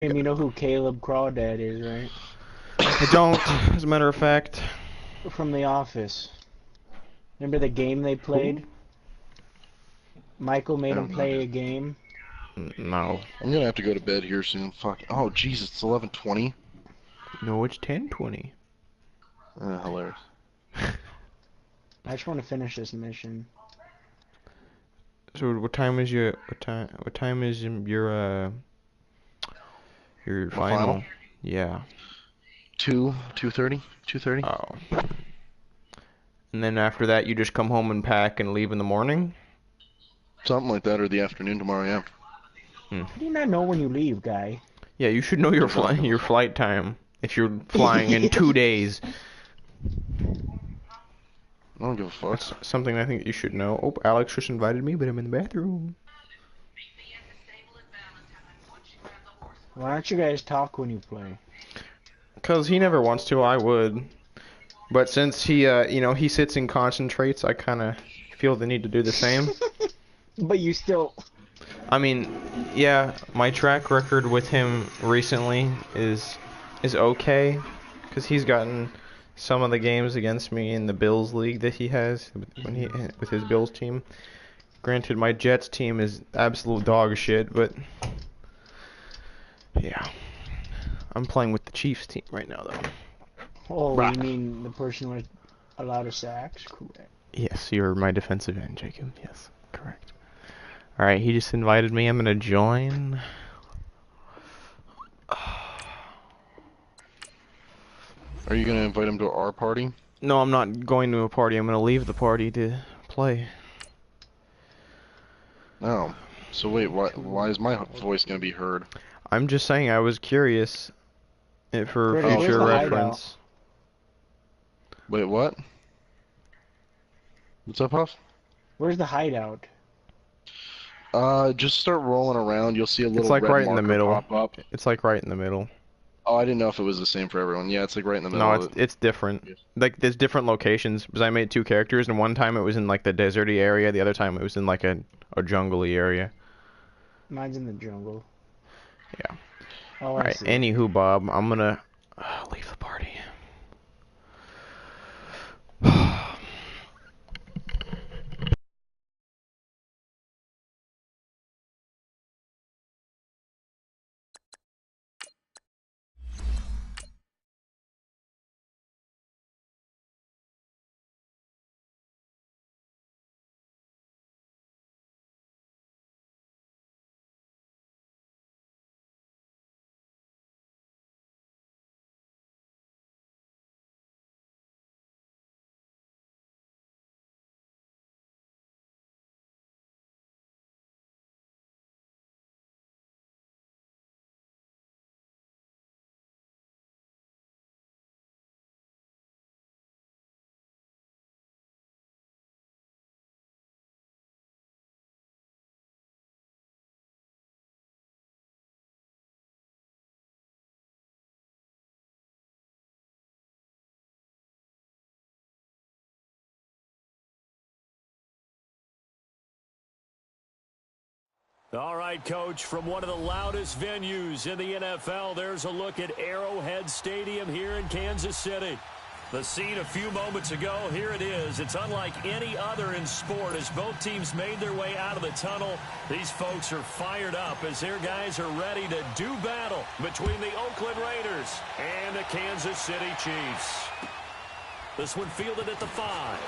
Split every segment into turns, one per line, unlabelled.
You know who Caleb Crawdad is, right?
I don't, as a matter of fact.
From The Office. Remember the game they played?
Who?
Michael
I
made him
have no
play
idea.
a game.
No.
I'm gonna have to go to bed here soon. Fuck. Oh, Jesus, it's 11:20.
No, it's 10:20.
Hilarious.
I just want to finish this mission.
So what time is what time is your
My final?
final? Yeah.
2:30? 2:30?
Oh. And then after that you just come home and pack and leave in the morning?
Something like that, or the afternoon tomorrow, yeah.
Hmm.
How do you not know when you leave, guy?
Yeah, you should know your
Because I don't give a
your
fuck.
flight time if you're flying in 2 days.
I don't give a fuck.
That's something I think you should know. Oh, Alex just invited me, but I'm in the bathroom.
Why don't you guys talk when you play?
Cause he never wants to, I would. But since he, he sits and concentrates, I kind of feel the need to do the same.
But you still...
I mean, yeah, my track record with him recently is okay, cause he's gotten some of the games against me in the Bills league that he has when he with his Bills team. Granted, my Jets team is absolute dog shit, but yeah, I'm playing with the Chiefs team right now though.
Oh,
Rah.
you mean the person with a lot of sacks? Correct.
Yes, you're my defensive end, Jacob. Yes, correct. All right, he just invited me. I'm gonna join.
Are you gonna invite him to our party?
No, I'm not going to a party. I'm gonna leave the party to play.
No. So wait, why is my voice gonna be heard?
I'm just saying I was curious for
Curtis,
Oh,
where's
future
for
the
later.
hideout?
reference.
Wait, what? What's up, Huff?
Where's the hideout?
Just start rolling around. You'll see a
It's
little
like
red
right in the
marker
middle.
pop up.
It's like right in the middle.
Oh, I didn't know if it was the same for everyone. Yeah, it's like right in the
No,
middle
it's
of
it's different.
it.
Like there's different locations because I made two characters, and one time it was in like the deserty area, the other time it was in like a jungly area.
Mine's in the jungle.
Yeah.
Oh,
All
I
right.
see.
Anywho, Bob, I'm gonna leave the party.
All right, Coach, from one of the loudest venues in the NFL, there's a look at Arrowhead Stadium here in Kansas City. The scene a few moments ago, here it is. It's unlike any other in sport as both teams made their way out of the tunnel. These folks are fired up as their guys are ready to do battle between the Oakland Raiders and the Kansas City Chiefs. This one fielded at the 5.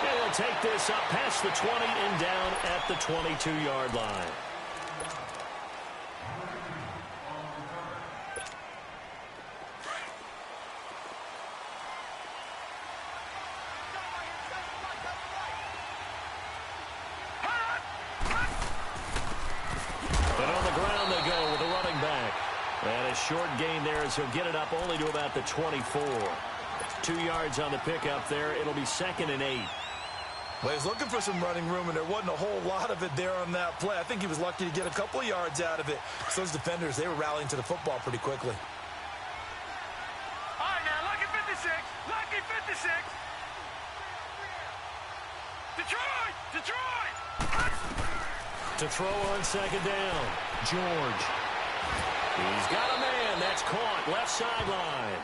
And he'll take this up past the 20 and down at the 22-yard line. And on the ground they go with a running back. And a short gain there as he'll get it up only to about the 24. 2 yards on the pickup there. It'll be 2nd and 8.
Well, he was looking for some running room, and there wasn't a whole lot of it there on that play. I think he was lucky to get a couple of yards out of it. So those defenders, they were rallying to the football pretty quickly.
All right, now, lucky 56. Lucky 56. Detroit! Detroit!
To throw on 2nd down, George. He's got a man. That's caught. Left sideline.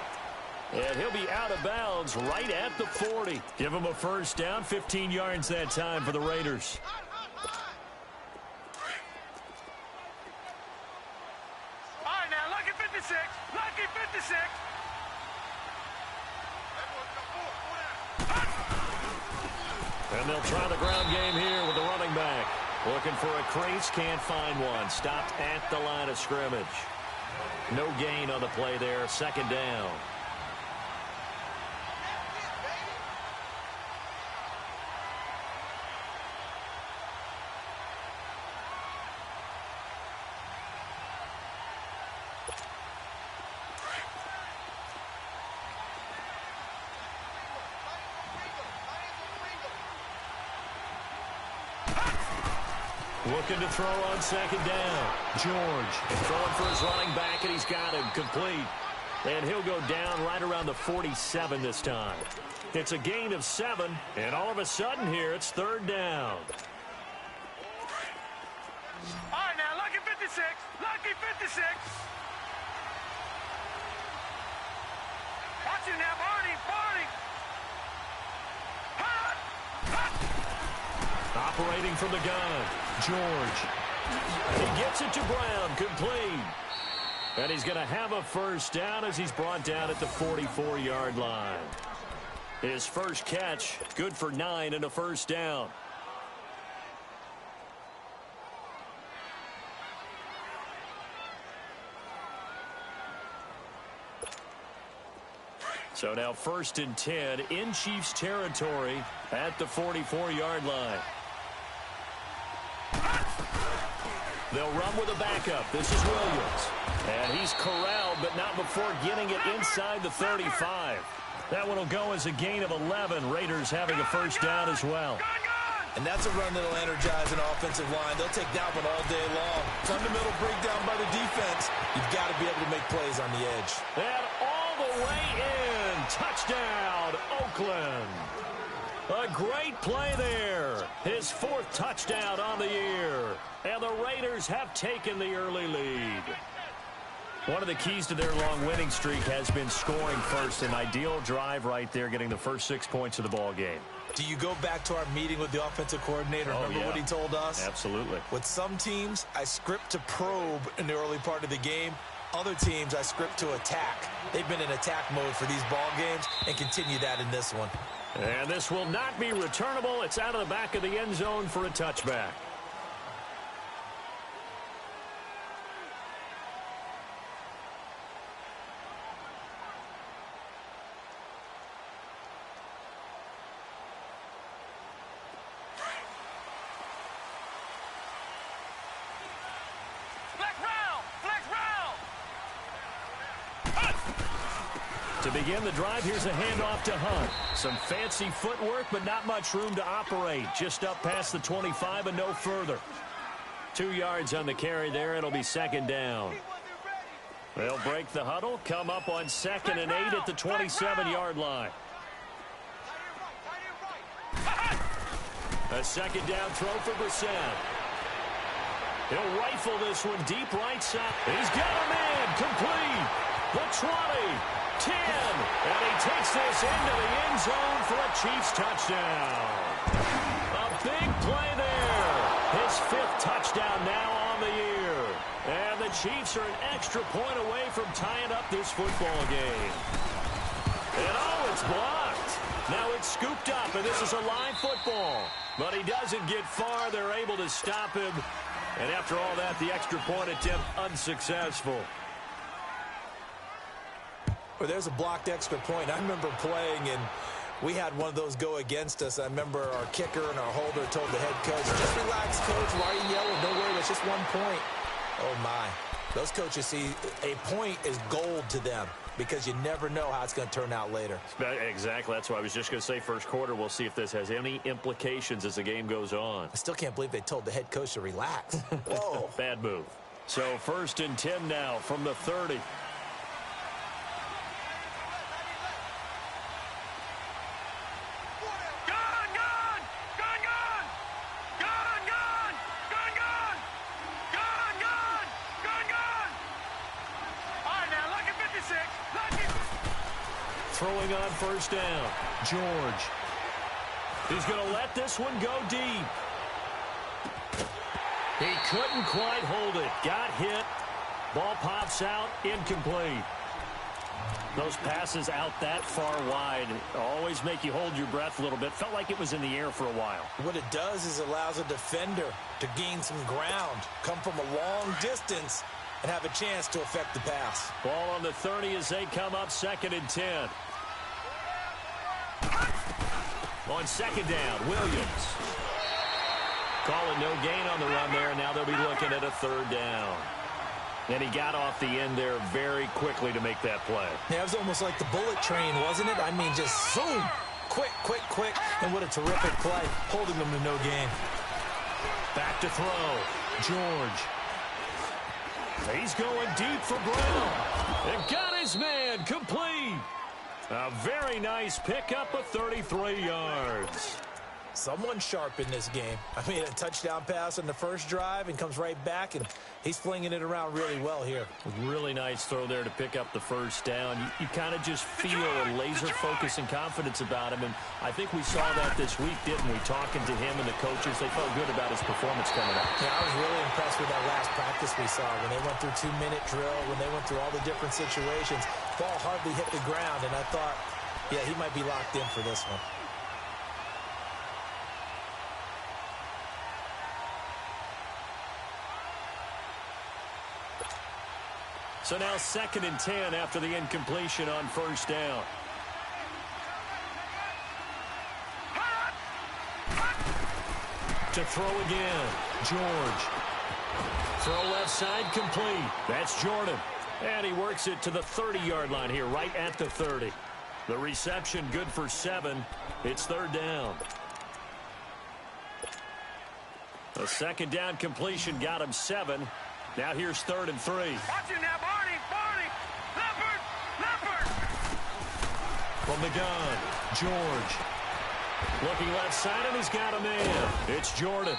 And he'll be out of bounds right at the 40. Give him a first down. 15 yards that time for the Raiders.
All right, now, lucky 56. Lucky 56.
And they'll try the ground game here with the running back. Looking for a crease, can't find one. Stopped at the line of scrimmage. No gain on the play there, second down. Looking to throw on second down. George throwing for his running back, and he's got him complete. And he'll go down right around the 47 this time. It's a gain of 7, and all of a sudden here it's third down.
All right, now, lucky 56. Lucky 56. Watch it now, Barney. Barney. Hut! Hut!
Operating from the gun. George. He gets it to Brown, complete. And he's going to have a first down as he's brought down at the 44-yard line. His first catch, good for 9 and a first down. So now 1st and 10 in Chiefs territory at the 44-yard line. They'll run with a backup. This is Williams. And he's corralled, but not before getting it inside the 35. That one will go as a gain of 11. Raiders having a first down as well.
And that's a run that'll energize an offensive line. They'll take that one all day long. Fundamental breakdown by the defense. You've got to be able to make plays on the edge.
And all the way in. Touchdown, Oakland. A great play there. His 4th touchdown on the year. And the Raiders have taken the early lead. One of the keys to their long winning streak has been scoring first. An ideal drive right there, getting the first 6 points of the ball game.
Do you go back to our meeting with the offensive coordinator? Remember what he told us?
Absolutely.
With some teams, I script to probe in the early part of the game. Other teams, I script to attack. They've been in attack mode for these ball games and continue that in this one.
And this will not be returnable. It's out of the back of the end zone for a touchback. To begin the drive, here's a handoff to Hunt. Some fancy footwork, but not much room to operate. Just up past the 25 and no further. 2 yards on the carry there. It'll be second down. They'll break the huddle, come up on 2nd and 8 at the 27-yard line. A second down throw for Brissett. He'll rifle this one deep right side. He's got a man complete. The 20. 10, and he takes this into the end zone for a Chiefs touchdown. A big play there. His 5th touchdown now on the year. And the Chiefs are an extra point away from tying up this football game. And oh, it's blocked. Now it's scooped up, and this is a live football. But he doesn't get far. They're able to stop him. And after all that, the extra point attempt unsuccessful.
Well, there's a blocked extra point. I remember playing, and we had one of those go against us. I remember our kicker and our holder told the head coach, just relax, coach. Why are you yelling? Don't worry, it's just 1 point. Oh, my. Those coaches see a point is gold to them because you never know how it's going to turn out later.
Exactly. That's what I was just going to say. First quarter, we'll see if this has any implications as the game goes on.
I still can't believe they told the head coach to relax. Whoa.
Bad move. So 1st and 10 now from the 30. Throwing on first down. George. He's going to let this one go deep. He couldn't quite hold it. Got hit. Ball pops out. Incomplete. Those passes out that far wide always make you hold your breath a little bit. Felt like it was in the air for a while.
What it does is allows a defender to gain some ground, come from a long distance, and have a chance to affect the pass.
Ball on the 30 as they come up 2nd and 10. On 2nd down, Williams. Calling no gain on the run there. Now they'll be looking at a 3rd down. And he got off the end there very quickly to make that play.
Yeah, it was almost like the bullet train, wasn't it? I mean, just zoom. Quick, quick, quick. And what a terrific play, holding them to no gain.
Back to throw. George. He's going deep for Brown. And got his man complete. A very nice pickup of 33 yards.
Someone sharp in this game. I mean, a touchdown pass on the first drive and comes right back, and he's flinging it around really well here.
Really nice throw there to pick up the first down. You kind of just feel a laser focus and confidence about him, and I think we saw that this week, didn't we? Talking to him and the coaches, they felt good about his performance coming up.
Yeah, I was really impressed with that last practice we saw when they went through 2-minute drill, when they went through all the different situations. Ball hardly hit the ground, and I thought, yeah, he might be locked in for this one.
So now 2nd and 10 after the incompletion on first down. To throw again, George. Throw left side complete. That's Jordan. And he works it to the 30-yard line here, right at the 30. The reception good for 7. It's 3rd down. A 2nd down completion got him 7. Now here's 3rd and 3.
Watch him now, Barney, Barney. Leopard, Leopard.
From the gun, George. Looking left side, and he's got a man. It's Jordan.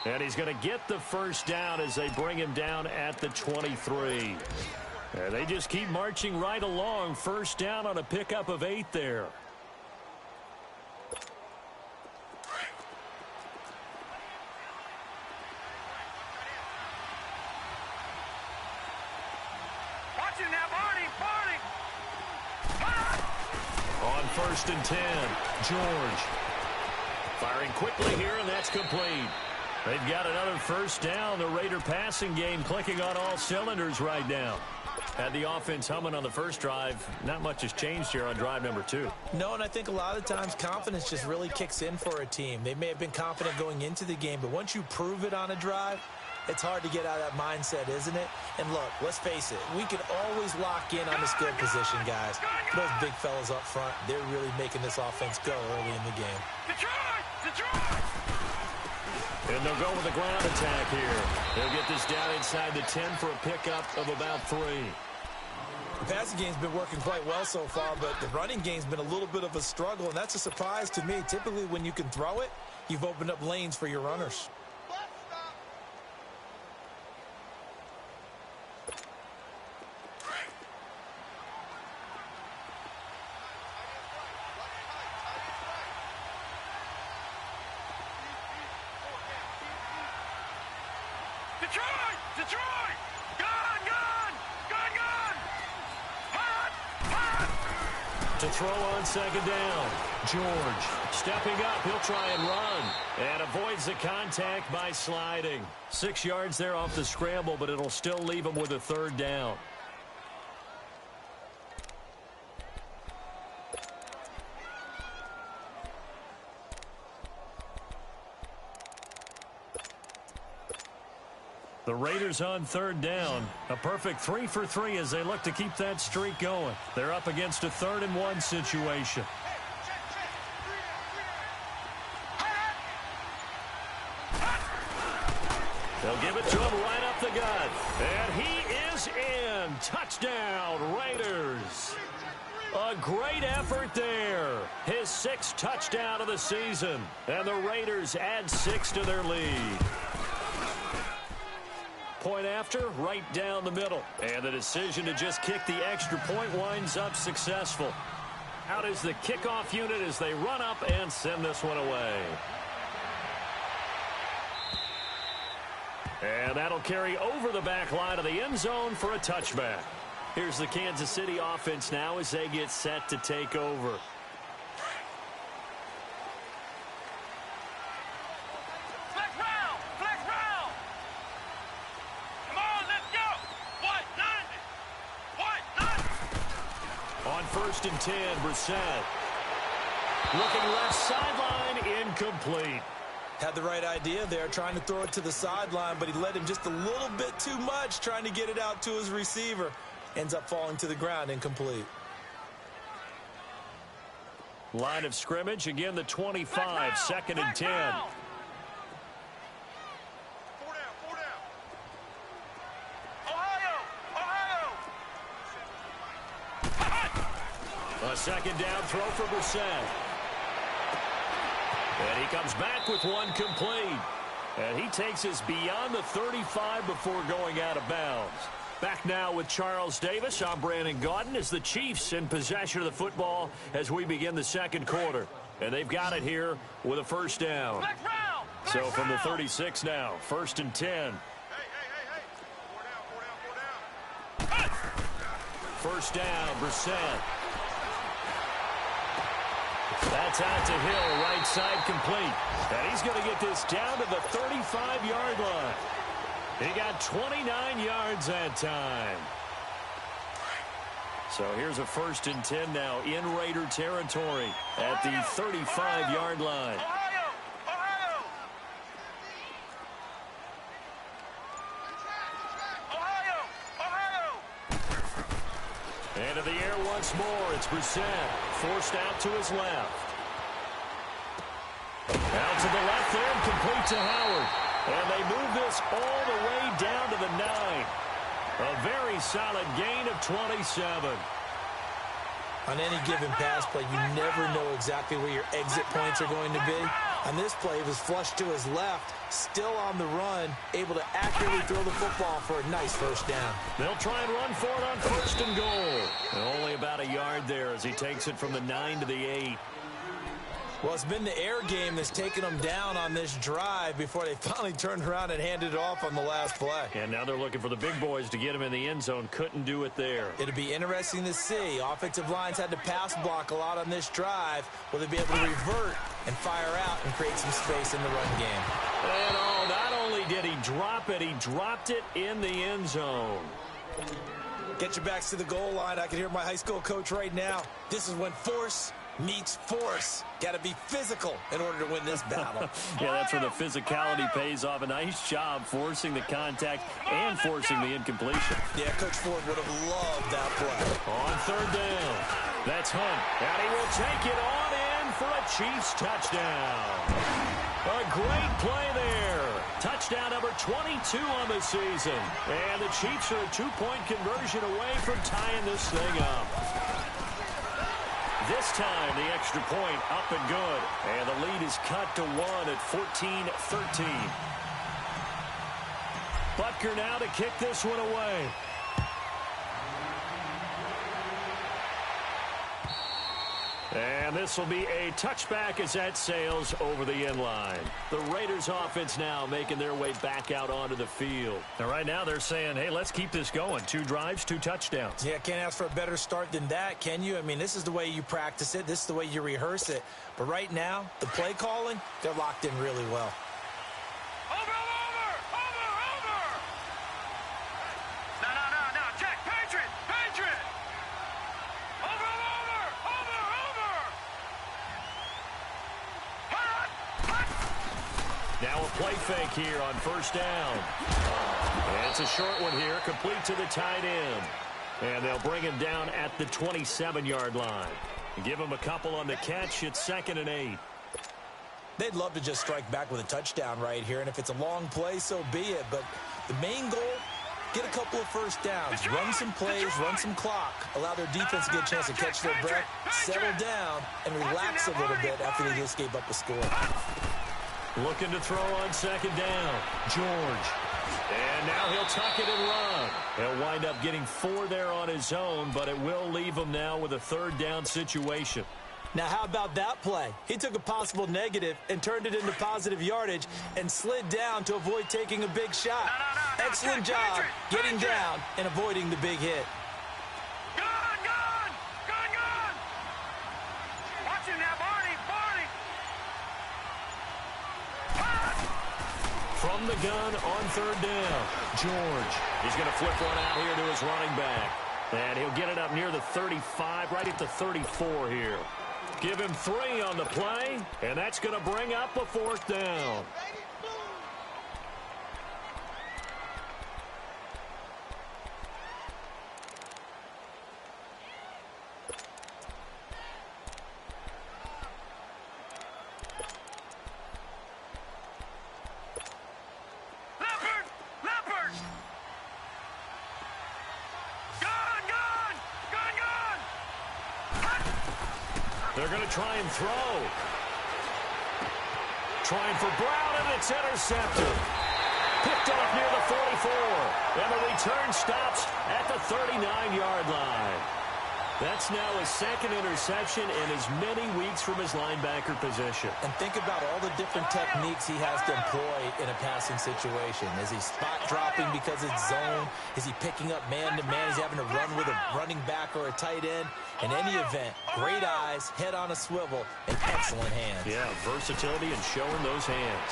And he's going to get the first down as they bring him down at the 23. And they just keep marching right along. First down on a pickup of 8 there.
Watch him now, Barney, Barney.
1st and 10, George. Firing quickly here, and that's complete. They've got another first down. The Raider passing game clicking on all cylinders right now. Had the offense humming on the first drive. Not much has changed here on drive number 2.
No, and I think a lot of times confidence just really kicks in for a team. They may have been confident going into the game, but once you prove it on a drive, it's hard to get out of that mindset, isn't it? And look, let's face it, we can always lock in on the skill position, guys. Those big fellas up front, they're really making this offense go early in the game.
Detroit, Detroit.
And they'll go with a ground attack here. They'll get this down inside the 10 for a pickup of about 3.
The passing game's been working quite well so far, but the running game's been a little bit of a struggle, and that's a surprise to me. Typically, when you can throw it, you've opened up lanes for your runners.
Detroit, Detroit. Gun, gun, gun, gun. Hot, hot.
To throw on 2nd down, George stepping up. He'll try and run and avoids the contact by sliding. 6 yards there off the scramble, but it'll still leave him with a 3rd down. The Raiders on 3rd down. A perfect 3 for 3 as they look to keep that streak going. They're up against a 3rd and 1 situation. They'll give it to him right up the gut. And he is in. Touchdown, Raiders. A great effort there. His 6th touchdown of the season. And the Raiders add 6 to their lead. Point after, right down the middle. And the decision to just kick the extra point winds up successful. Out is the kickoff unit as they run up and send this one away. And that'll carry over the back line of the end zone for a touchback. Here's the Kansas City offense now as they get set to take over.
Flex round! Flex round! Come on, let's go! What? Nothing! What? Nothing!
On 1st and 10, Brissett. Looking left sideline, incomplete.
Had the right idea there, trying to throw it to the sideline, but he led him just a little bit too much, trying to get it out to his receiver. Ends up falling to the ground, incomplete.
Line of scrimmage, again the 25, 2nd and 10.
4 down, 4 down. Ohio!
A 2nd down throw for Brissett. And he comes back with one complete. And he takes us beyond the 35 before going out of bounds. Back now with Charles Davis. I'm Brandon Gaudin as the Chiefs in possession of the football as we begin the 2nd quarter. And they've got it here with a 1st down.
Flex round!
So from the 36 now, 1st and 10.
Hey! 4 down.
1st down, Brissett. That's out to Hill, right side complete. And he's going to get this down to the 35-yard line. He got 29 yards that time. So here's a 1st and 10 now in Raider territory at the 35-yard line.
Ohio! Ohio! Ohio! Ohio!
Into the air once more. It's Brissett. Forced out to his left. Out to the left there and complete to Howard. And they move this all the way down to the 9. A very solid gain of 27.
On any given pass play, you never know exactly where your exit points are going to be. On this play, it was flushed to his left, still on the run, able to accurately throw the football for a nice 1st down.
They'll try and run for it on 1st and goal. And only about a yard there as he takes it from the 9 to the 8.
Well, it's been the air game that's taken them down on this drive before they finally turned around and handed it off on the last play.
And now they're looking for the big boys to get him in the end zone. Couldn't do it there.
It'll be interesting to see. Offensive lines had to pass block a lot on this drive. Will they be able to revert and fire out and create some space in the run game?
And oh, not only did he drop it, he dropped it in the end zone.
Get your backs to the goal line. I can hear my high school coach right now. This is when force meets force. Got to be physical in order to win this battle.
Yeah, that's where the physicality pays off. A nice job forcing the contact and forcing the incompletion.
Yeah, Coach Ford would have loved that play.
On 3rd down, that's Hunt. And he will take it on in for a Chiefs touchdown. A great play there. Touchdown number 22 on the season. And the Chiefs are a 2-point conversion away from tying this thing up. This time, the extra point up and good. And the lead is cut to 1 at 14-13. Butker now to kick this one away. And this will be a touchback as that sails over the end line. The Raiders offense now making their way back out onto the field. And right now they're saying, hey, let's keep this going. 2 drives, 2 touchdowns.
Yeah, can't ask for a better start than that, can you? I mean, this is the way you practice it. This is the way you rehearse it. But right now, the play calling, they're locked in really well.
Over! No, Jack, Patriot! Over!
Now a play fake here on 1st down. And it's a short one here, complete to the tight end. And they'll bring him down at the 27-yard line. Give him a couple on the catch. It's 2nd and 8.
They'd love to just strike back with a touchdown right here, and if it's a long play, so be it. But the main goal, get a couple of 1st downs, run some plays, run some clock, allow their defense to get a chance to catch their breath, settle down, and relax a little bit after they just gave up a score.
Looking to throw on 2nd down. George. And now he'll tuck it and run. He'll wind up getting 4 there on his own, but it will leave him now with a 3rd down situation.
Now, how about that play? He took a possible negative and turned it into positive yardage and slid down to avoid taking a big shot.
No.
Excellent job getting down and avoiding the big hit.
Gun! Watch him now, Barney!
From the gun on 3rd down, George. He's going to flip one out here to his running back. And he'll get it up near the 35, right at the 34 here. Give him 3 on the play, and that's going to bring up a 4th down.
Leopard! Gun!
They're going to try and throw. Trying for Brown, and it's intercepted. Picked off near the 44. And the return stops at the 39-yard line. That's now his 2nd interception in as many weeks from his linebacker position.
And think about all the different techniques he has to employ in a passing situation. Is he spot dropping because it's zone? Is he picking up man-to-man? Is he having to run with a running back or a tight end? In any event, great eyes, head on a swivel, and excellent hands.
Yeah, versatility and showing those hands.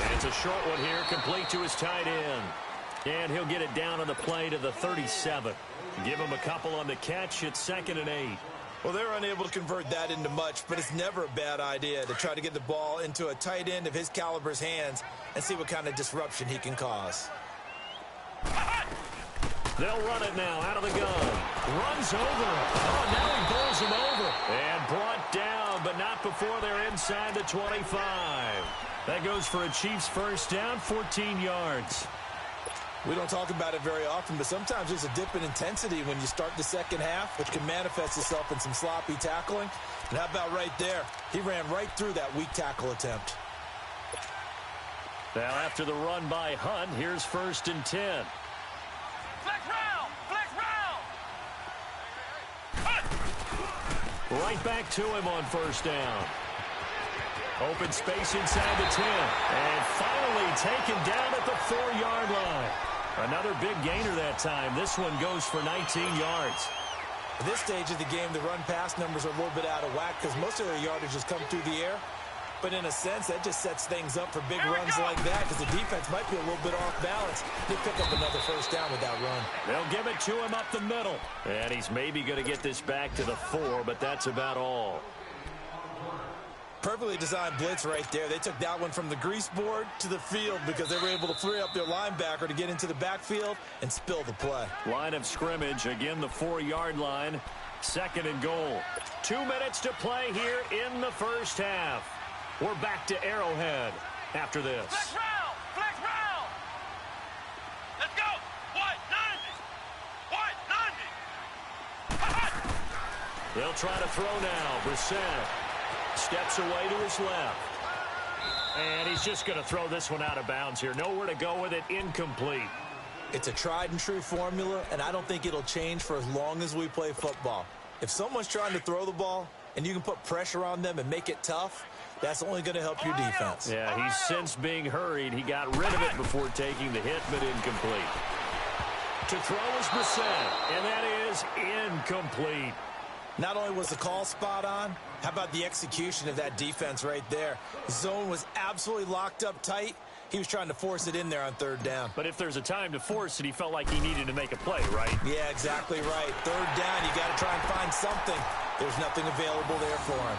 And it's a short one here, complete to his tight end. And he'll get it down on the play to the 37. Give him a couple on the catch. It's 2nd and 8.
Well, they're unable to convert that into much, but it's never a bad idea to try to get the ball into a tight end of his caliber's hands and see what kind of disruption he can cause.
They'll run it now out of the gun. Runs over. Oh, now he bowls him over. And brought down, but not before they're inside the 25. That goes for a Chiefs 1st down, 14 yards.
We don't talk about it very often, but sometimes there's a dip in intensity when you start the 2nd half, which can manifest itself in some sloppy tackling. And how about right there? He ran right through that weak tackle attempt.
Now after the run by Hunt, here's 1st and 10.
Flex round!
Right back to him on 1st down. Open space inside the 10. And finally taken down at the 4-yard line. Another big gainer that time. This one goes for 19 yards.
At this stage of the game, the run-pass numbers are a little bit out of whack because most of their yardage has come through the air. But in a sense, that just sets things up for big runs like that because the defense might be a little bit off balance. They pick up another 1st down with that run.
They'll give it to him up the middle. And he's maybe going to get this back to the 4, but that's about all.
Perfectly designed blitz right there. They took that one from the grease board to the field because they were able to free up their linebacker to get into the backfield and spill the play.
Line of scrimmage, again the 4-yard line. 2nd and goal. 2 minutes to play here in the 1st half. We're back to Arrowhead after this.
Flex round! Let's go! What? 90!
They'll try to throw now. Brissett steps away to his left. And he's just going to throw this one out of bounds here. Nowhere to go with it. Incomplete.
It's a tried and true formula, and I don't think it'll change for as long as we play football. If someone's trying to throw the ball and you can put pressure on them and make it tough, that's only going to help your defense.
Yeah, he's since being hurried. He got rid of it before taking the hit, but incomplete. To throw is Brissett, and that is incomplete.
Not only was the call spot on, how about the execution of that defense right there? Zone was absolutely locked up tight. He was trying to force it in there on 3rd down.
But if there's a time to force it, he felt like he needed to make a play, right?
Yeah, exactly right. 3rd down, you got to try and find something. There's nothing available there for him.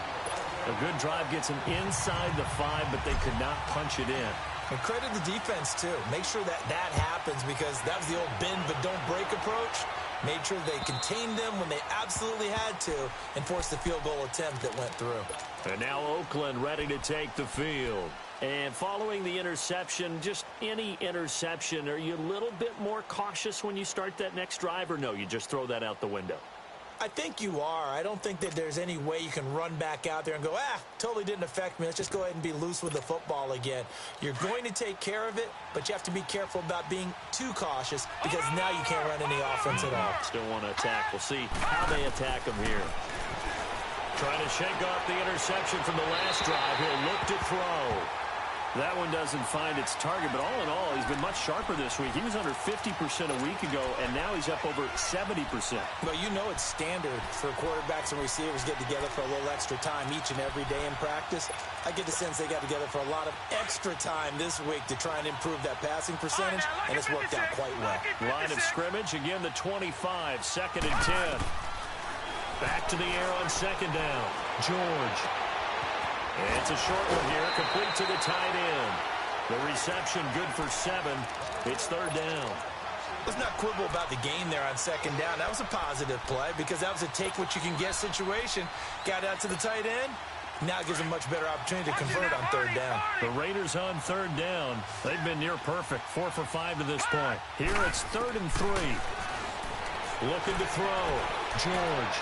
A good drive gets him inside the 5, but they could not punch it in.
And credit the defense, too. Make sure that that happens because that was the old bend but don't break approach. Made sure they contained them when they absolutely had to and forced the field goal attempt that went through.
And now Oakland ready to take the field. And following the interception, just any interception, are you a little bit more cautious when you start that next drive, or no, you just throw that out the window?
I think you are. I don't think that there's any way you can run back out there and go, totally didn't affect me. Let's just go ahead and be loose with the football again. You're going to take care of it, but you have to be careful about being too cautious because now you can't run any offense at all.
Still want to attack. We'll see how they attack him here. Trying to shake off the interception from the last drive. He'll look to throw. That one doesn't find its target, but all in all, he's been much sharper this week. He was under 50% a week ago, and now he's up over 70%.
Well, you know it's standard for quarterbacks and receivers get together for a little extra time each and every day in practice. I get the sense they got together for a lot of extra time this week to try and improve that passing percentage, and it's worked out quite well.
Line of scrimmage, again the 25, 2nd and 10. Back to the air on 2nd down. George. It's a short one here, complete to the tight end. The reception good for 7. It's 3rd down.
Let's not quibble about the gain there on 2nd down. That was a positive play because that was a take-what-you-can-get situation. Got out to the tight end. Now it gives them a much better opportunity to convert on 3rd down.
The Raiders on 3rd down. They've been near perfect, 4 for 5 to this point. Here it's 3rd and 3. Looking to throw. George.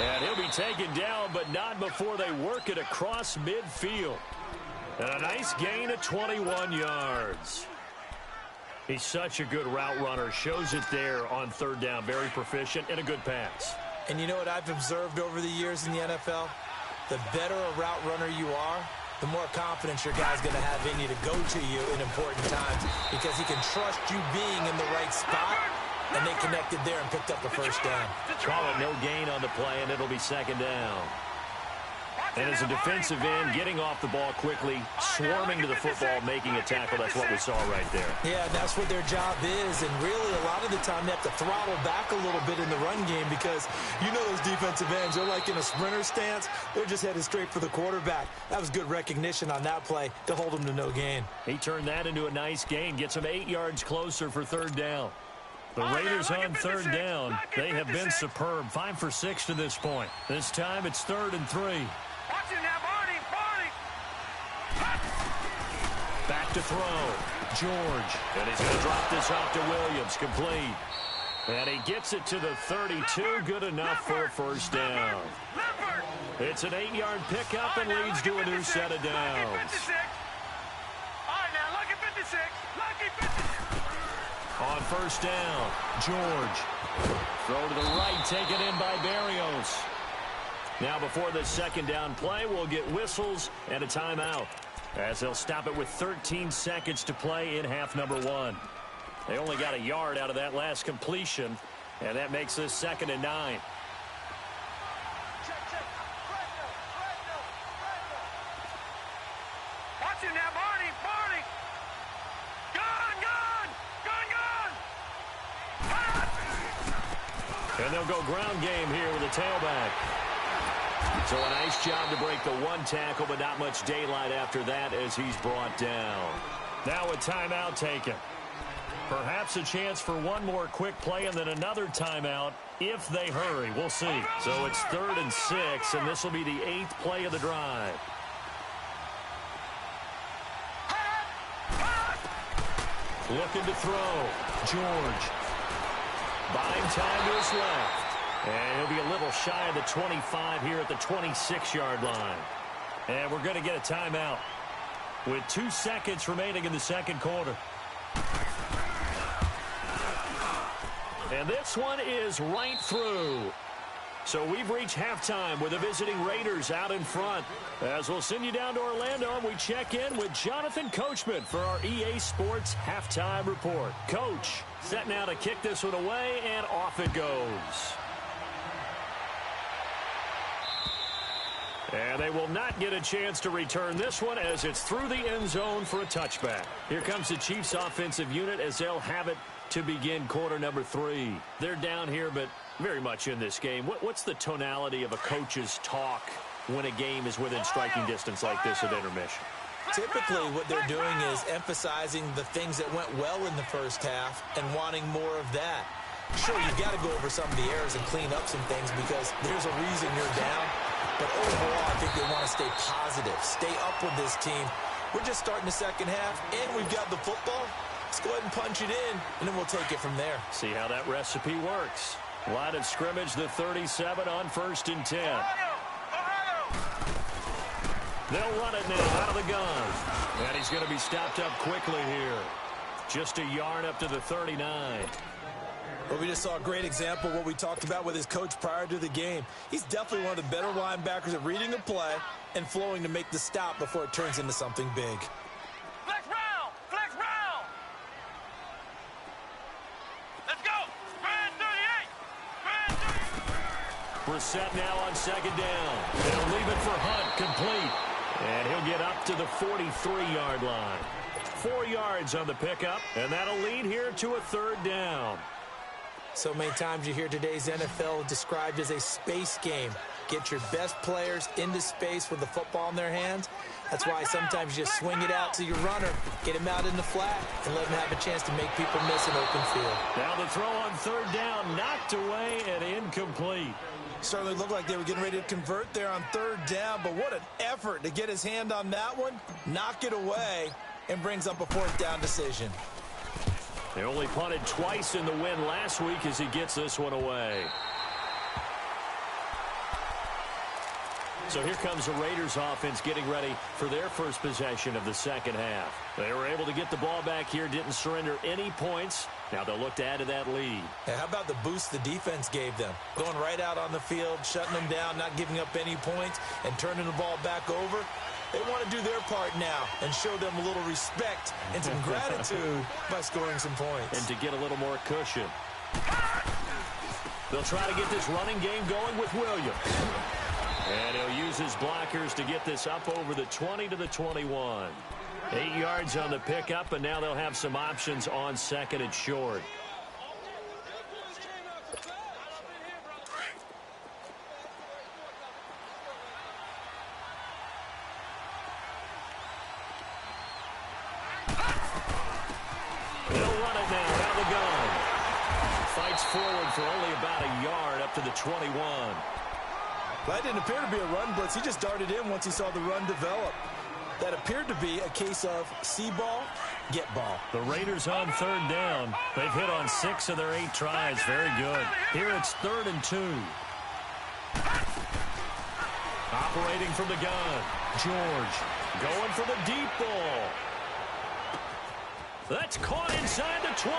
And he'll be taken down, but not before they work it across midfield. And a nice gain of 21 yards. He's such a good route runner. Shows it there on 3rd down. Very proficient and a good pass.
And you know what I've observed over the years in the NFL? The better a route runner you are, the more confidence your guy's going to have in you to go to you in important times because he can trust you being in the right spot. And they connected there and picked up the 1st down.
Call it no gain on the play, and it'll be 2nd down. And as a defensive end, getting off the ball quickly, swarming to the football, making a tackle, that's what we saw right there.
Yeah, that's what their job is. And really, a lot of the time, they have to throttle back a little bit in the run game because you know those defensive ends, they're like in a sprinter stance. They're just headed straight for the quarterback. That was good recognition on that play to hold him to no gain.
He turned that into a nice gain, gets him 8 yards closer for 3rd down. The Raiders on 3rd down. They have been superb. 5 for 6 to this point. This time it's 3rd and 3.
Watch it now, Barney.
Back to throw. George. And he's going to drop this off to Williams. Complete. And he gets it to the 32. Good enough for a 1st down. It's an 8-yard pickup and leads to a new set of downs.
All right, now, lucky 56. Lucky 56.
On 1st down, George. Throw to the right, taken in by Barrios. Now before the 2nd down play, we'll get whistles and a timeout, as they'll stop it with 13 seconds to play in half number 1. They only got a yard out of that last completion, and that makes this 2nd and 9.
Watch it now, Barney.
And they'll go ground game here with a tailback. So a nice job to break the 1 tackle, but not much daylight after that as he's brought down. Now a timeout taken. Perhaps a chance for one more quick play and then another timeout if they hurry. We'll see. So it's 3rd and 6, and this will be the 8th play of the drive. Looking to throw. George. Buying time to his left. And he'll be a little shy of the 25 here at the 26-yard line. And we're going to get a timeout with 2 seconds remaining in the 2nd quarter. And this one is right through. So we've reached halftime with the visiting Raiders out in front. As we'll send you down to Orlando, and we check in with Jonathan Coachman for our EA Sports Halftime Report. Coach, set now to kick this one away, and off it goes. And they will not get a chance to return this one as it's through the end zone for a touchback. Here comes the Chiefs offensive unit as they'll have it to begin quarter number 3. They're down here, but very much in this game. What's the tonality of a coach's talk when a game is within striking distance like this at intermission?
Typically, what they're doing is emphasizing the things that went well in the first half and wanting more of that. Sure, you've got to go over some of the errors and clean up some things because there's a reason you're down. But overall, I think they want to stay positive, stay up with this team. We're just starting the second half, and we've got the football. Let's go ahead and punch it in, and then we'll take it from there.
See how that recipe works. Line of scrimmage, the 37 on 1st and 10. They'll run it now out of the gun. And he's going to be stopped up quickly here. Just a yard up to the 39.
Well, we just saw a great example of what we talked about with his coach prior to the game. He's definitely one of the better linebackers at reading a play and flowing to make the stop before it turns into something big.
Flex round! Flex round! Let's go! Grand 38! Grand 38!
Brissett now on 2nd down. They'll leave it for Hunt, complete. And he'll get up to the 43-yard line. 4 yards on the pickup, and that'll lead here to a 3rd down.
So many times you hear today's NFL described as a space game. Get your best players into space with the football in their hands. That's why sometimes you just swing it out to your runner, get him out in the flat, and let him have a chance to make people miss an open field.
Now the throw on 3rd down, knocked away and incomplete.
Certainly looked like they were getting ready to convert there on 3rd down, but what an effort to get his hand on that one, knock it away, and brings up a 4th down decision.
They only punted twice in the win last week as he gets this one away. So here comes the Raiders offense getting ready for their first possession of the 2nd half. They were able to get the ball back here, didn't surrender any points. Now they'll look to add to that lead.
And how about the boost the defense gave them? Going right out on the field, shutting them down, not giving up any points, and turning the ball back over. They want to do their part now and show them a little respect and some gratitude by scoring some points.
And to get a little more cushion. They'll try to get this running game going with Williams. And he'll use his blockers to get this up over the 20 to the 21. 8 yards on the pickup, and now they'll have some options on 2nd and short. Forward for only about a yard up to the 21.
That didn't appear to be a run blitz. He just darted in once he saw the run develop. That appeared to be a case of see ball, get ball.
The Raiders on 3rd down. They've hit on 6 of their 8 tries. Very good. Here it's 3rd and 2. Operating from the gun. George going for the deep ball. That's caught inside the 20.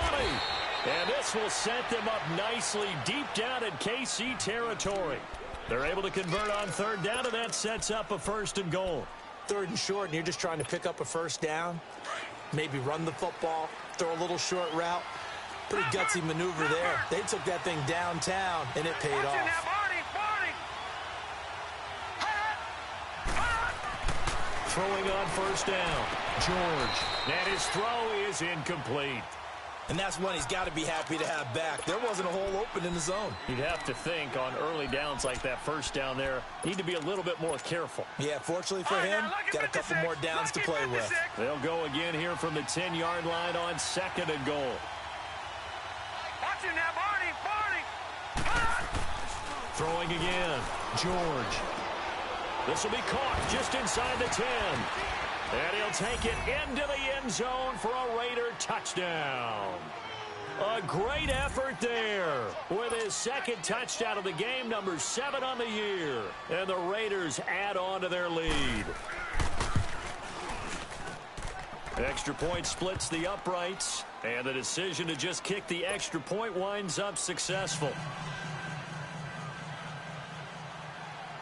And this will set them up nicely deep down in KC territory. They're able to convert on 3rd down, and that sets up a 1st and goal.
3rd and short, and you're just trying to pick up a 1st down. Maybe run the football, throw a little short route. Pretty gutsy maneuver there. They took that thing downtown, and it paid off.
Throwing on 1st down. George. And his throw is incomplete.
And that's one he's got to be happy to have back. There wasn't a hole open in the zone.
You'd have to think on early downs like that 1st down there, need to be a little bit more careful.
Yeah, fortunately for him, got a couple more downs to play with.
They'll go again here from the 10-yard line on 2nd and goal.
Watch him now, Barney.
Throwing again. George. This will be caught just inside the 10. And he'll take it into the end zone for a Raider touchdown. A great effort there with his 2nd touchdown of the game, number 7 on the year. And the Raiders add on to their lead. Extra point splits the uprights, and the decision to just kick the extra point winds up successful.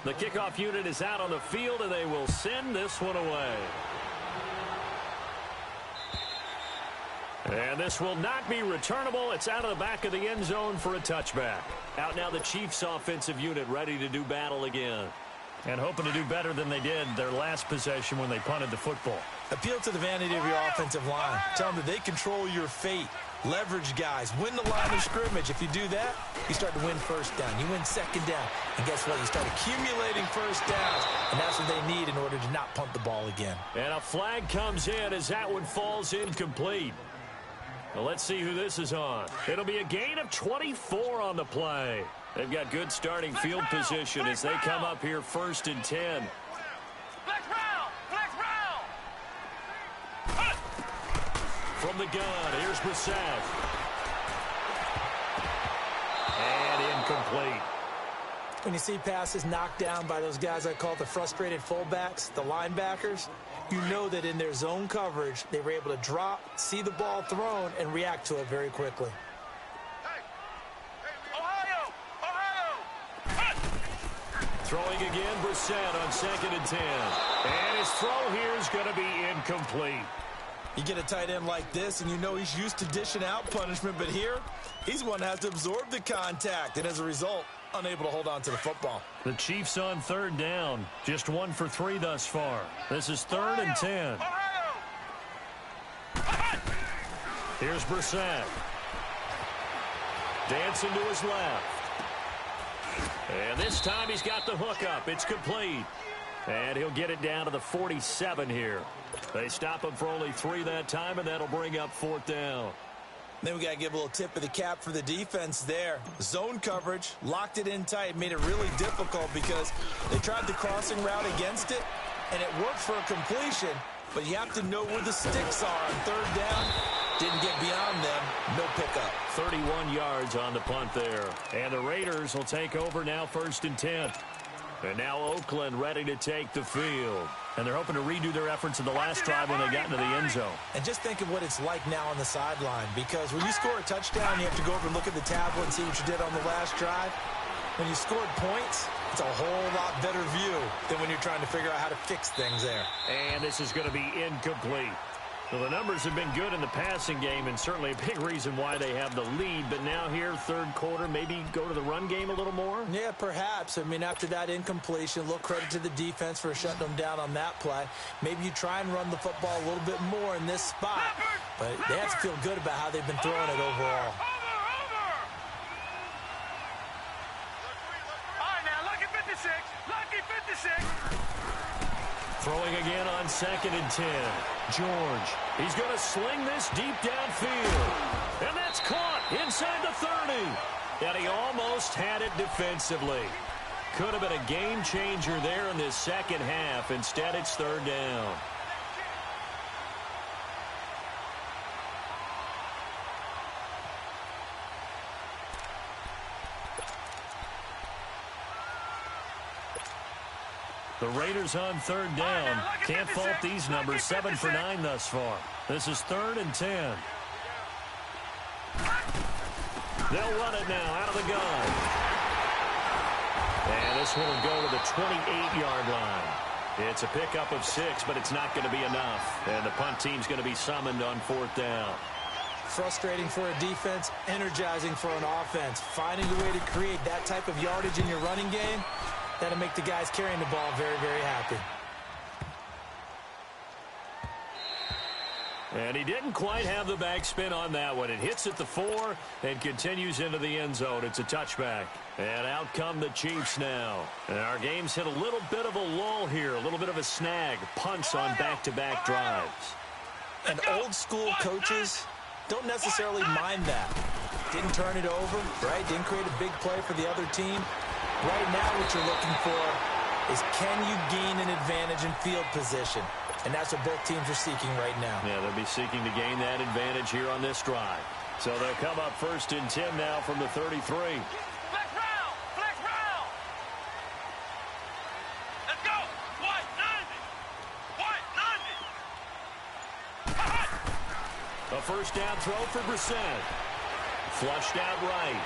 The kickoff unit is out on the field, and they will send this one away. And this will not be returnable. It's out of the back of the end zone for a touchback. Out now the Chiefs offensive unit ready to do battle again. And hoping to do better than they did their last possession when they punted the football.
Appeal to the vanity of your offensive line. Tell them that they control your fate. Leverage guys. Win the line of scrimmage. If you do that, you start to win 1st down. You win 2nd down. And guess what? You start accumulating 1st downs. And that's what they need in order to not punt the ball again.
And a flag comes in as that one falls incomplete. Well, let's see who this is on. It'll be a gain of 24 on the play. They've got good starting field position as they come up here 1st and 10.
Flex round! Flex round!
From the gun, here's Brissett. And incomplete.
When you see passes knocked down by those guys I call the frustrated fullbacks, the linebackers, you know that in their zone coverage, they were able to drop, see the ball thrown, and react to it very quickly.
Ohio! Ohio!
Throwing again, Brissett on 2nd and 10. And his throw here is going to be incomplete.
You get a tight end like this, and you know he's used to dishing out punishment, but here, he's one that has to absorb the contact, and as a result, unable to hold on to the football.
The Chiefs on 3rd down. Just 1 for 3 thus far. This is 3rd and 10. Here's Brissett. Dancing to his left. And this time he's got the hook up. It's complete. And he'll get it down to the 47 here. They stop him for only 3 that time, and that'll bring up 4th down.
Then we got to give a little tip of the cap for the defense there. Zone coverage, locked it in tight, made it really difficult because they tried the crossing route against it, and it worked for a completion, but you have to know where the sticks are on 3rd down. Didn't get beyond them, no pickup.
31 yards on the punt there. And the Raiders will take over now 1st and 10. And now Oakland ready to take the field. And they're hoping to redo their efforts in the last drive when they got into the end zone.
And just think of what it's like now on the sideline, because when you score a touchdown, you have to go over and look at the tablet and see what you did on the last drive. When you scored points, it's a whole lot better view than when you're trying to figure out how to fix things there.
And this is going to be incomplete. Well, the numbers have been good in the passing game, and certainly a big reason why they have the lead. But now here, 3rd quarter, maybe go to the run game a little more?
Yeah, perhaps. I mean, after that incompletion, a little credit to the defense for shutting them down on that play. Maybe you try and run the football a little bit more in this spot. But they have to feel good about how they've been throwing it overall.
All right, now, lucky 56. Lucky 56.
Throwing again on 2nd and 10. George, he's going to sling this deep downfield. And that's caught inside the 30. And he almost had it defensively. Could have been a game changer there in this second half. Instead, it's 3rd down. The Raiders on 3rd down. Can't fault these numbers. 7 for 9 thus far. This is 3rd and 10. They'll run it now out of the gun. And this one will go to the 28-yard line. It's a pickup of 6, but it's not going to be enough. And the punt team's going to be summoned on 4th down.
Frustrating for a defense, energizing for an offense. Finding a way to create that type of yardage in your running game, that'll make the guys carrying the ball very, very happy.
And he didn't quite have the backspin on that one. It hits at the 4 and continues into the end zone. It's a touchback. And out come the Chiefs now. And our game's hit a little bit of a lull here, a little bit of a snag. Punts on back-to-back drives.
And old-school coaches don't necessarily mind that. Didn't turn it over, right? Didn't create a big play for the other team. Right now what you're looking for is, can you gain an advantage in field position? And that's what both teams are seeking right now.
Yeah, they'll be seeking to gain that advantage here on this drive. So they'll come up 1st and 10 now from the 33.
Flex round! Flex round! Let's go! White 90! White 90!
A 1st down throw for Brissett. Flushed out right.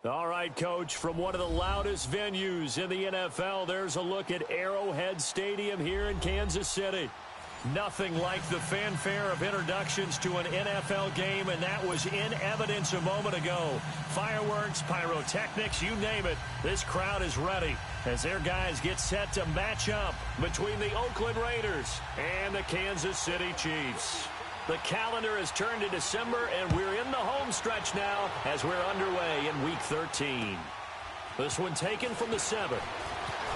All right, Coach, from one of the loudest venues in the NFL, there's a look at Arrowhead Stadium here in Kansas City. Nothing like the fanfare of introductions to an NFL game, and that was in evidence a moment ago. Fireworks, pyrotechnics, you name it. This crowd is ready as their guys get set to match up between the Oakland Raiders and the Kansas City Chiefs. The calendar has turned to December, and we're in the home stretch now as we're underway in Week 13. This one taken from the 7.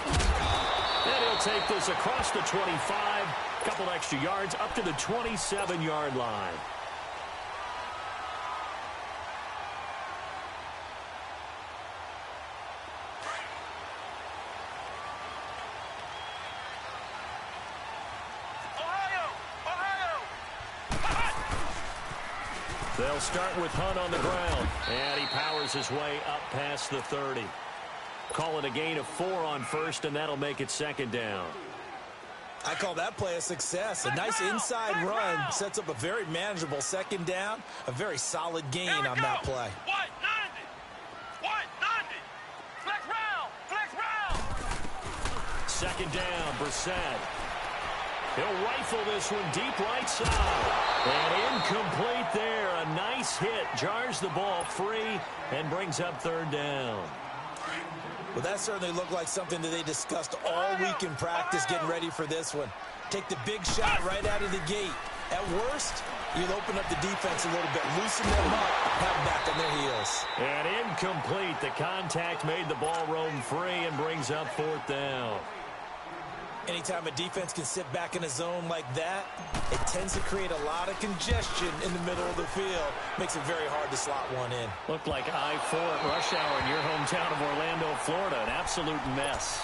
And he'll take this across the 25, couple extra yards up to the 27-yard line. They'll start with Hunt on the ground, and he powers his way up past the 30. Call it a gain of 4 on first, and that'll make it second down.
I call that play a success. A nice inside run sets up a very manageable second down, a very solid gain on that play.
What? 90. What? 90. Flex round. Flex round.
Second down, Brissett. He'll rifle this one deep right side. And incomplete there. A nice hit. Jars the ball free and brings up third down.
Well, that certainly looked like something that they discussed all week in practice getting ready for this one. Take the big shot right out of the gate. At worst, you'll open up the defense a little bit, loosen them up, have them back on their heels.
And incomplete. The contact made the ball roam free and brings up fourth down.
Anytime a defense can sit back in a zone like that, it tends to create a lot of congestion in the middle of the field. Makes it very hard to slot one in.
Looked like I-4 at rush hour in your hometown of Orlando, Florida. An absolute mess.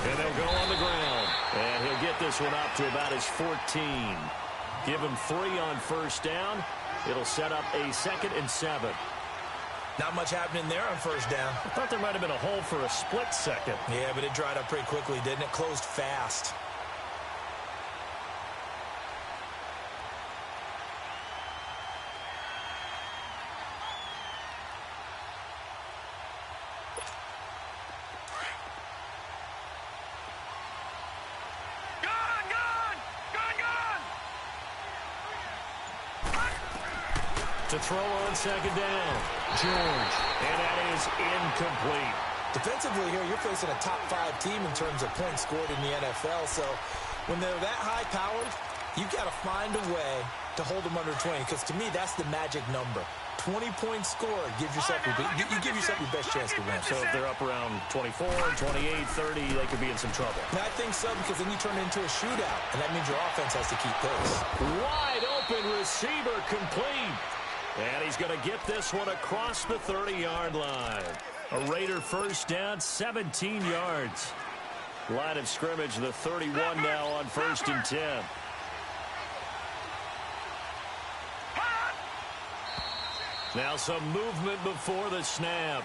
And they'll go on the ground. And he'll get this one up to about his 14. Give him 3 on first down. It'll set up a 2nd and 7.
Not much happening there on first down.
I thought there might have been a hole for a split second.
Yeah, but it dried up pretty quickly, didn't it? Closed fast.
To throw on second down, George. And that is incomplete.
Defensively here, you're facing a top 5 team in terms of points scored in the NFL. So when they're that high-powered, you've got to find a way to hold them under 20. Because to me, that's the magic number. 20 points scored gives yourself you give yourself your best chance to win.
So if they're up around 24, 28, 30, they could be in some trouble.
And I think so, because then you turn it into a shootout, and that means your offense has to keep pace.
Wide open receiver complete. And he's going to get this one across the 30-yard line. A Raider first down, 17 yards. Line of scrimmage, the 31 now on 1st and 10. Now some movement before the snap.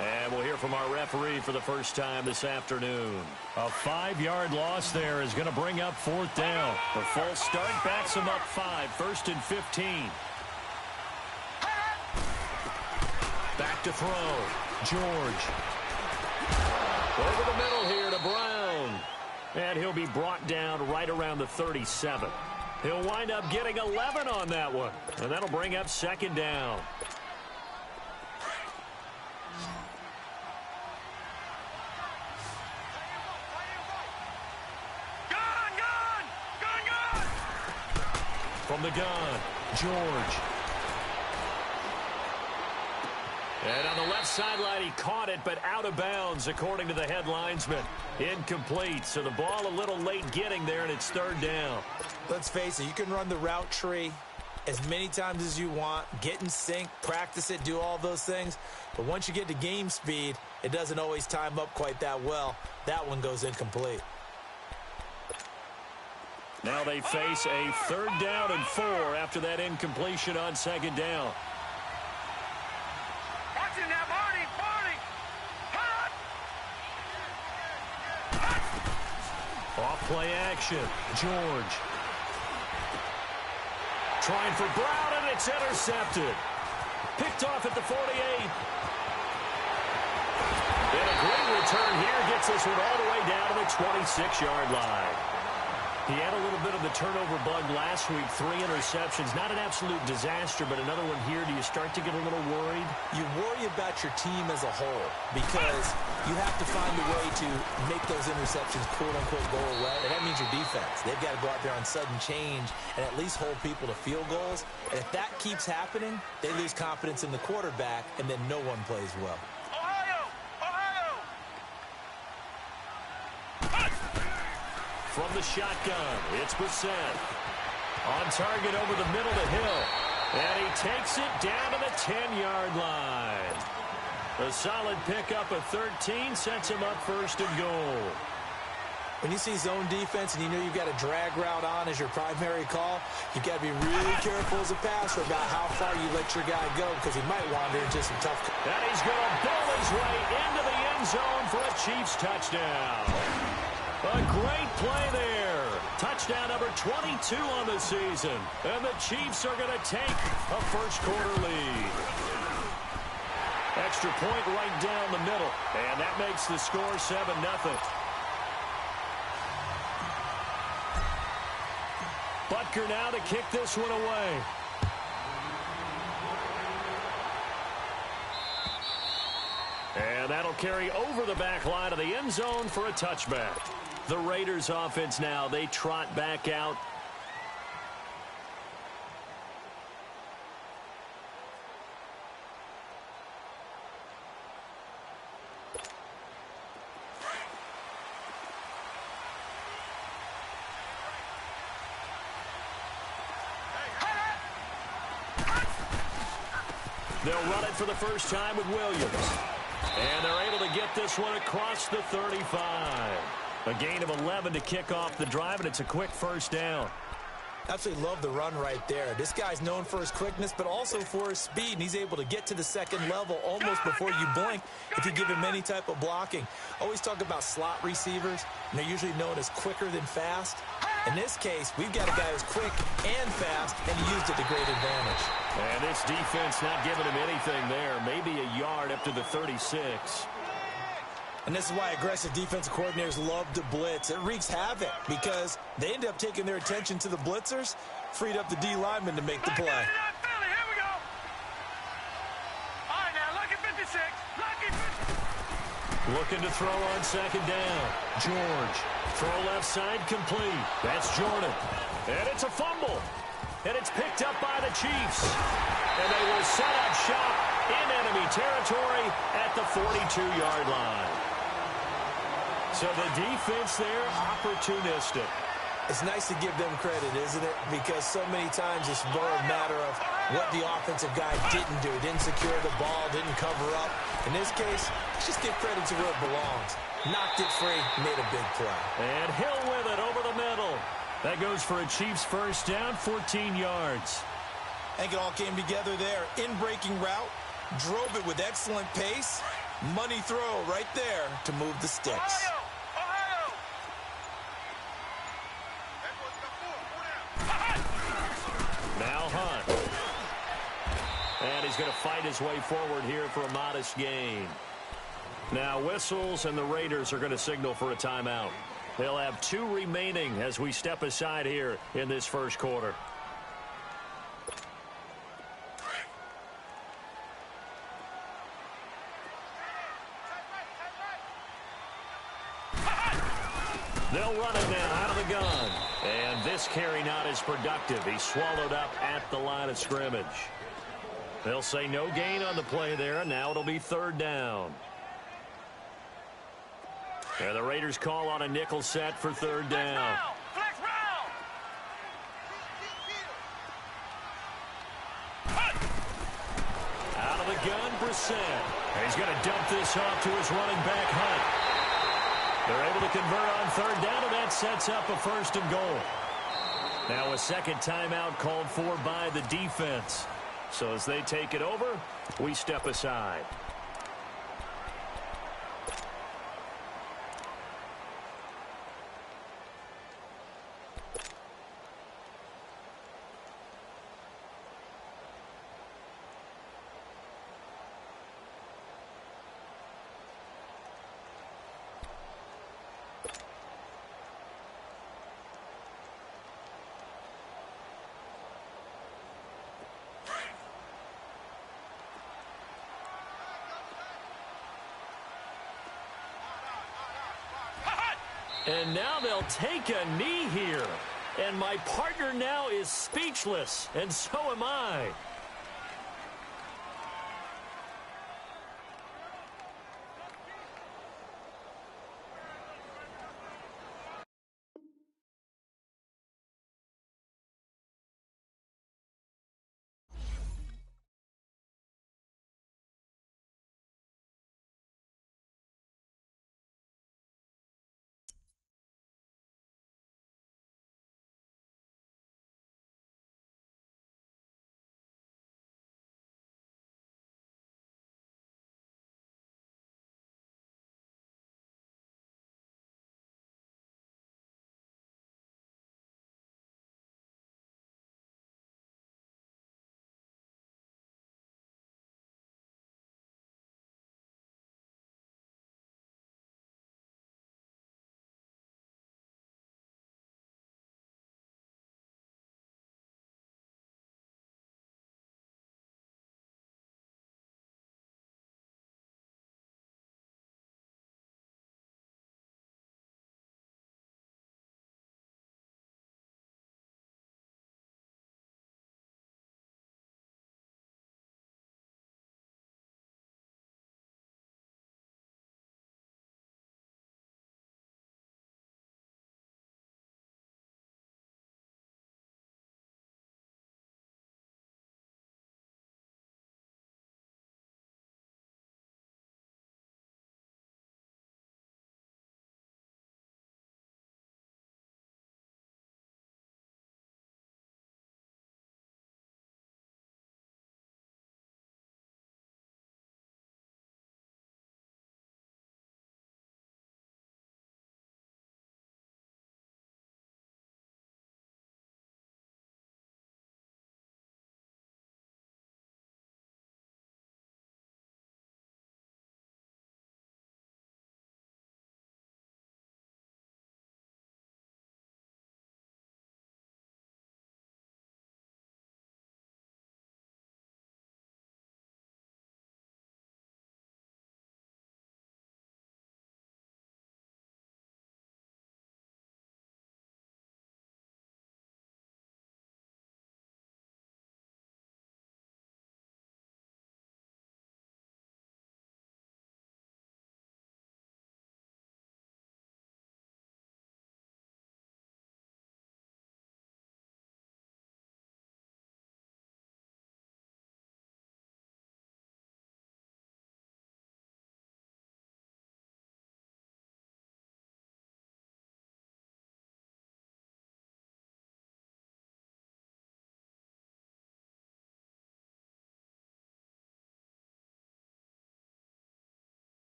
And we'll hear from our referee for the first time this afternoon. A 5-yard loss there is going to bring up 4th down. The full start backs him up 5, 1st and 15. Back to throw. George. Over the middle here to Brown. And he'll be brought down right around the 37. He'll wind up getting 11 on that one. And that'll bring up 2nd down. From the gun, George. And on the left sideline, he caught it, but out of bounds, according to the head linesman. Incomplete, so the ball a little late getting there, and it's 3rd down.
Let's face it, you can run the route tree as many times as you want, get in sync, practice it, do all those things. But once you get to game speed, it doesn't always time up quite that well. That one goes incomplete.
Now they face a 3rd down and 4 after that incompletion on 2nd down.
Watch it now,
Off play action. George. Trying for Brown, and it's intercepted. Picked off at the 48. And a great return here gets this one all the way down to the 26-yard line. He had a little bit of the turnover bug last week, 3 interceptions. Not an absolute disaster, but another one here. Do you start to get a little worried?
You worry about your team as a whole because you have to find a way to make those interceptions, quote-unquote, go away. And that means your defense. They've got to go out there on sudden change and at least hold people to field goals. And if that keeps happening, they lose confidence in the quarterback, and then no one plays well.
From the shotgun, it's Brissett. On target over the middle to Hill. And he takes it down to the 10-yard line. A solid pickup of 13 sets him up first and goal.
When you see zone defense and you know you've got a drag route on as your primary call, you've got to be really careful as a passer about how far you let your guy go because he might wander into some tough...
And he's going to bowl his way into the end zone for a Chiefs touchdown. A great play there. Touchdown number 22 on the season. And the Chiefs are going to take a first-quarter lead. Extra point right down the middle. And that makes the score 7-0. Butker now to kick this one away. And that'll carry over the back line of the end zone for a touchback. The Raiders offense now, they trot back out. They'll run it for the first time with Williams. And they're able to get this one across the 35. A gain of 11 to kick off the drive, and it's a quick first down.
Absolutely love the run right there. This guy's known for his quickness, but also for his speed, and he's able to get to the second level almost before you blink if you give him any type of blocking. Always talk about slot receivers, and they're usually known as quicker than fast. In this case, we've got a guy who's quick and fast, and he used it to great advantage.
And this defense not giving him anything there. Maybe a yard up to the 36.
And this is why aggressive defensive coordinators love to blitz. It wreaks havoc because they end up taking their attention to the blitzers, freed up the D lineman to make the play.
Here we go. All right, now, look at 56.
Looking to throw on second down. George. Throw left side complete. That's Jordan. And it's a fumble. And it's picked up by the Chiefs. And they will set up shop in enemy territory at the 42-yard line. So the defense there, opportunistic.
It's nice to give them credit, isn't it? Because so many times it's more a matter of what the offensive guy didn't do. Didn't secure the ball, didn't cover up. In this case, let's just give credit to where it belongs. Knocked it free, made a big play.
And Hill with it over the middle. That goes for a Chiefs first down, 14 yards.
I think it all came together there. In-breaking route, drove it with excellent pace. Money throw right there to move the sticks.
Now Hunt. And he's going to fight his way forward here for a modest gain. Now whistles, and the Raiders are going to signal for a timeout. They'll have 2 remaining as we step aside here in this first quarter. They'll run it now out of the gun. And this carry not as productive. He's swallowed up at the line of scrimmage. They'll say no gain on the play there. Now it'll be third down. And the Raiders call on a nickel set for third down.
Flex round.
Out of the gun, Brissett. And he's going to dump this off to his running back, Hunt. They're able to convert on third down, and that sets up a first and goal. Now a second timeout called for by the defense. So as they take it over, we step aside. And now they'll take a knee here. And my partner now is speechless, and so am I.